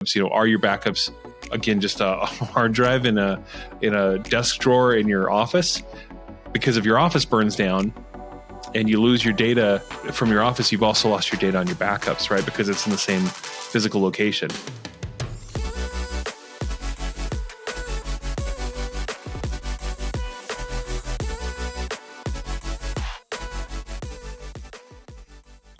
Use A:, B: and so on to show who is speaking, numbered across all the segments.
A: Are your backups, again, just a hard drive in a desk drawer in your office? Because if your office burns down and you lose your data from your office, you've also lost your data on your backups, right? Because it's in the same physical location.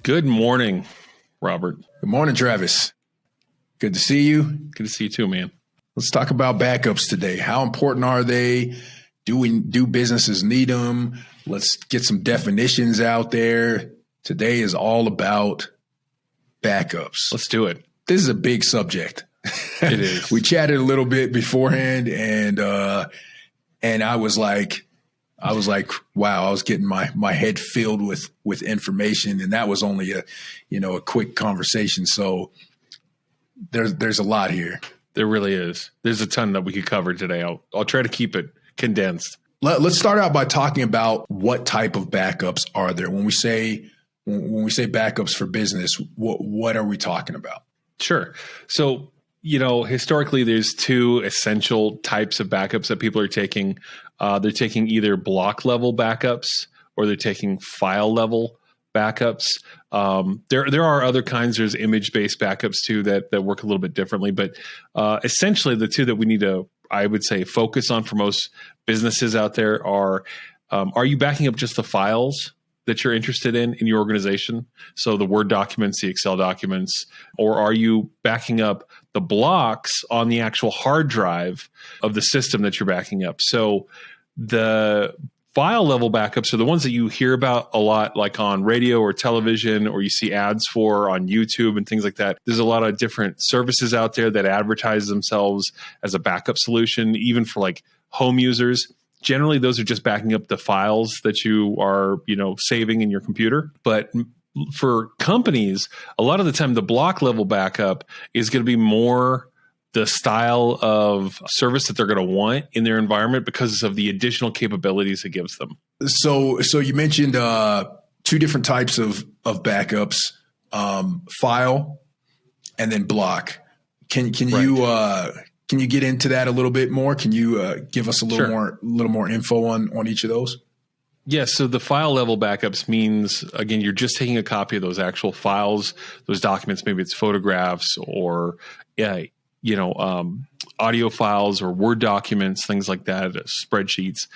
A: Good morning, Robert.
B: Good morning, Travis. Good to see you.
A: Good to see you too, man.
B: Let's talk about backups today. How important are they? Do businesses need them? Let's get some definitions out there. Today is all about backups.
A: Let's do it.
B: This is a big subject.
A: It is.
B: We chatted a little bit beforehand, and I was like, wow, I was getting my head filled with information, and that was only a quick conversation. So there's a lot here.
A: There really is. There's a ton that we could cover today. I'll try to keep it condensed.
B: Let's start out by talking about what type of backups are there. When we say backups for business, what are we talking about?
A: Sure. So, historically, there's two essential types of backups that people are taking. They're taking either block level backups or they're taking file level backups. There are other kinds. There's image-based backups too that work a little bit differently. But essentially, the two that we need to, I would say, focus on for most businesses out there are you backing up just the files that you're interested in your organization? So the Word documents, the Excel documents, or are you backing up the blocks on the actual hard drive of the system that you're backing up? So the file level backups are the ones that you hear about a lot, like on radio or television, or you see ads for on YouTube and things like that. There's a lot of different services out there that advertise themselves as a backup solution, even for like home users. Generally, those are just backing up the files that you are, saving in your computer. But for companies, a lot of the time, the block level backup is going to be more the style of service that they're going to want in their environment because of the additional capabilities it gives them.
B: So you mentioned two different types of backups, file and then block. Can you get into that a little bit more? Can you give us a little more info on each of those?
A: Yes. So the file level backups means, again, you're just taking a copy of those actual files, those documents. Maybe it's photographs or audio files or Word documents, things like that, spreadsheets.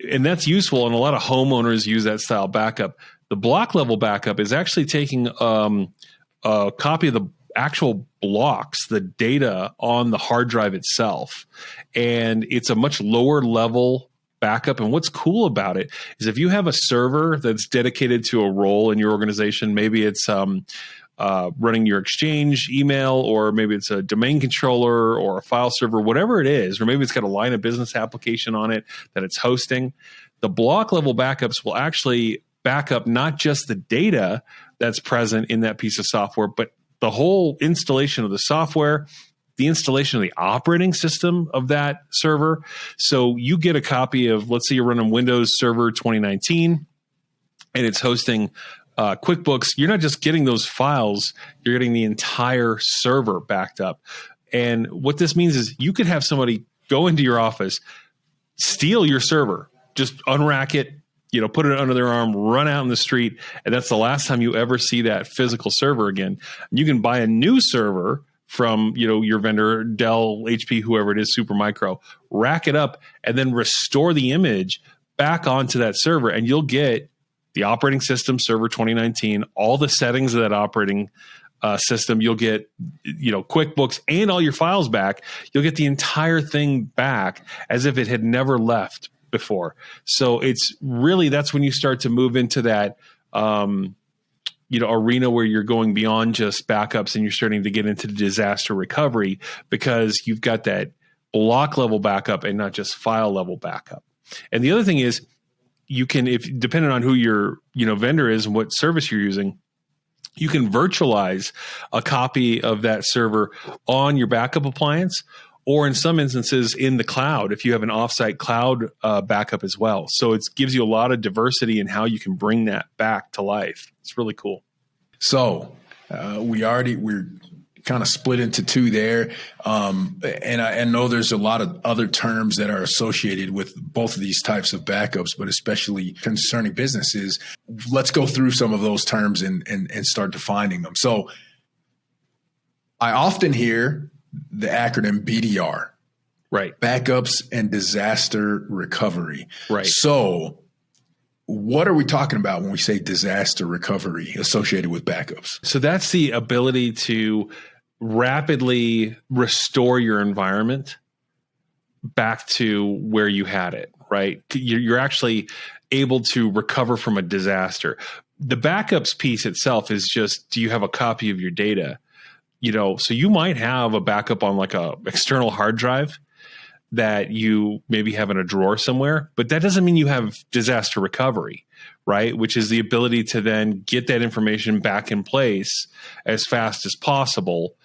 A: And that's useful. And a lot of homeowners use that style backup. The block level backup is actually taking a copy of the actual blocks, the data on the hard drive itself. And it's a much lower level backup. And what's cool about it is if you have a server that's dedicated to a role in your organization, maybe it's running your Exchange email, or maybe it's a domain controller or a file server, whatever it is, or maybe it's got a line of business application on it that it's hosting. The block level backups will actually back up not just the data that's present in that piece of software, but the whole installation of the software, the installation of the operating system of that server. So you get a copy of, let's say you're running Windows Server 2019 and it's hosting QuickBooks. You're not just getting those files, you're getting the entire server backed up. And what this means is you could have somebody go into your office, steal your server, just unrack it, put it under their arm, run out in the street, and that's the last time you ever see that physical server again. You can buy a new server from, your vendor, Dell, HP, whoever it is, Supermicro, rack it up, and then restore the image back onto that server, and you'll get the operating system, Server 2019, all the settings of that operating system. You'll get, QuickBooks and all your files back. You'll get the entire thing back as if it had never left before. So it's really, that's when you start to move into that, arena where you're going beyond just backups and you're starting to get into disaster recovery because you've got that block level backup and not just file level backup. And the other thing is, you can, if depending on who your vendor is and what service you're using, you can virtualize a copy of that server on your backup appliance, or in some instances in the cloud if you have an offsite cloud backup as well. So it gives you a lot of diversity in how you can bring that back to life. It's really cool.
B: So we're kind of split into two there. And I know there's a lot of other terms that are associated with both of these types of backups, but especially concerning businesses. Let's go through some of those terms and start defining them. So I often hear the acronym BDR.
A: Right.
B: Backups and disaster recovery.
A: Right.
B: So what are we talking about when we say disaster recovery associated with backups?
A: So that's the ability to rapidly restore your environment back to where you had it, right? You're actually able to recover from a disaster. The backups piece itself is just, do you have a copy of your data? So you might have a backup on like a external hard drive that you maybe have in a drawer somewhere, but that doesn't mean you have disaster recovery, right? Which is the ability to then get that information back in place as fast as possible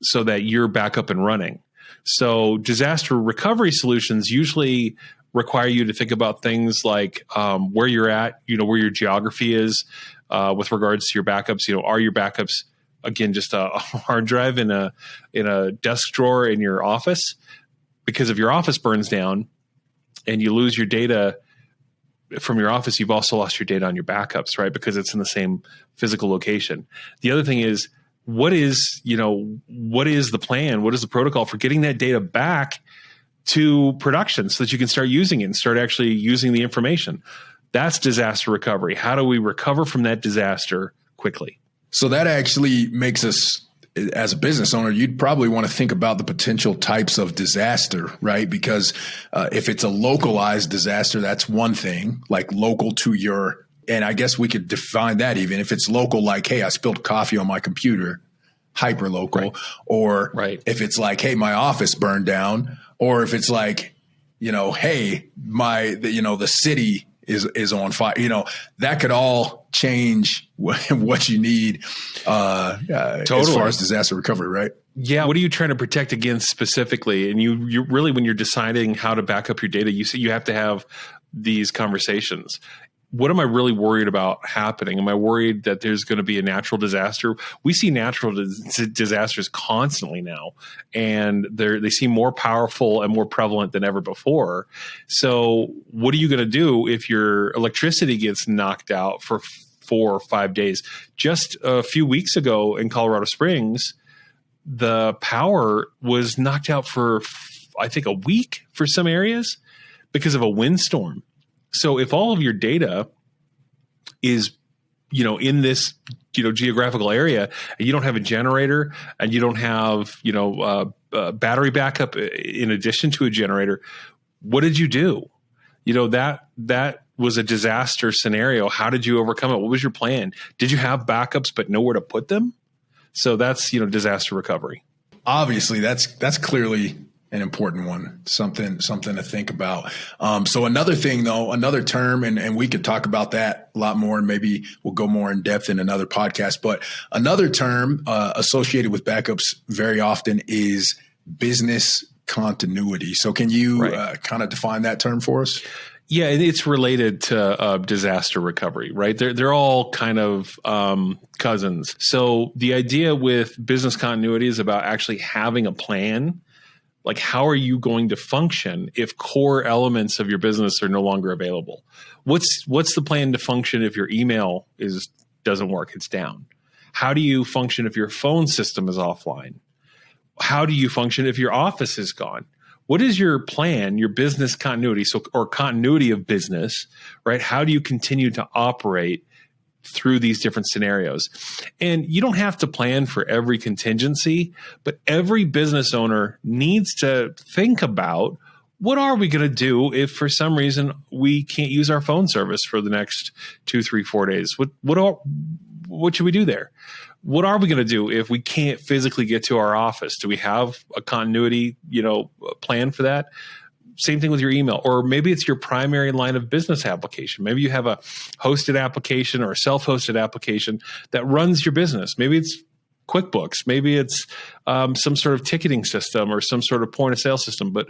A: so that you're back up and running. So disaster recovery solutions usually require you to think about things like where you're at, where your geography is with regards to your backups. Are your backups, again, just a hard drive in a desk drawer in your office? Because if your office burns down and you lose your data from your office, you've also lost your data on your backups, right? Because it's in the same physical location. The other thing is, what is the plan? What is the protocol for getting that data back to production so that you can start using it and start actually using the information? That's disaster recovery. How do we recover from that disaster quickly?
B: So that actually makes us, as a business owner, you'd probably want to think about the potential types of disaster, right? Because if it's a localized disaster, that's one thing, like local to your, and I guess we could define that even if it's local, like, hey, I spilled coffee on my computer, hyper local,
A: right.
B: Or
A: right.
B: If it's like, hey, my office burned down, or if it's like, hey, the city is on fire, that could all change what you need totally. As far as disaster recovery, right?
A: Yeah. What are you trying to protect against specifically? And you really, when you're deciding how to back up your data, you have to have these conversations. What am I really worried about happening? Am I worried that there's going to be a natural disaster? We see natural disasters constantly now, and they seem more powerful and more prevalent than ever before. So what are you going to do if your electricity gets knocked out for 4 or 5 days? Just a few weeks ago in Colorado Springs, the power was knocked out for, I think, a week for some areas because of a windstorm. So if all of your data is, in this, geographical area, and you don't have a generator and you don't have, battery backup in addition to a generator, what did you do? That was a disaster scenario. How did you overcome it? What was your plan? Did you have backups but nowhere to put them? So that's, disaster recovery.
B: Obviously, that's clearly an important one, something to think about. So another thing, though, another term, and we could talk about that a lot more, and maybe we'll go more in depth in another podcast. But another term associated with backups very often is business continuity. So can you kind of define that term for us?
A: Yeah, it's related to disaster recovery, right? They're all kind of cousins. So the idea with business continuity is about actually having a plan. Like, how are you going to function if core elements of your business are no longer available? What's the plan to function if your email doesn't work? It's down. How do you function if your phone system is offline? How do you function if your office is gone? What is your plan, your business continuity, or continuity of business, right? How do you continue to operate through these different scenarios? And you don't have to plan for every contingency, but every business owner needs to think about, what are we going to do if for some reason we can't use our phone service for the next 2, 3, 4 days? What should we do there? What are we going to do if we can't physically get to our office? Do we have a continuity, plan for that? Same thing with your email, or maybe it's your primary line of business application. Maybe you have a hosted application or a self-hosted application that runs your business. Maybe it's QuickBooks. Maybe it's some sort of ticketing system or some sort of point of sale system. But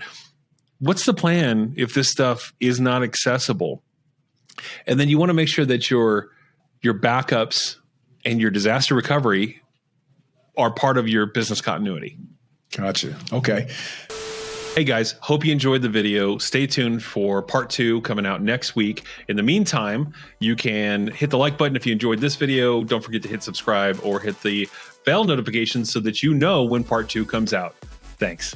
A: what's the plan if this stuff is not accessible? And then you want to make sure that your backups and your disaster recovery are part of your business continuity.
B: Gotcha. Okay.
A: Hey guys, hope you enjoyed the video. Stay tuned for part 2 coming out next week. In the meantime, you can hit the like button if you enjoyed this video. Don't forget to hit subscribe or hit the bell notification so that you know when part 2 comes out. Thanks.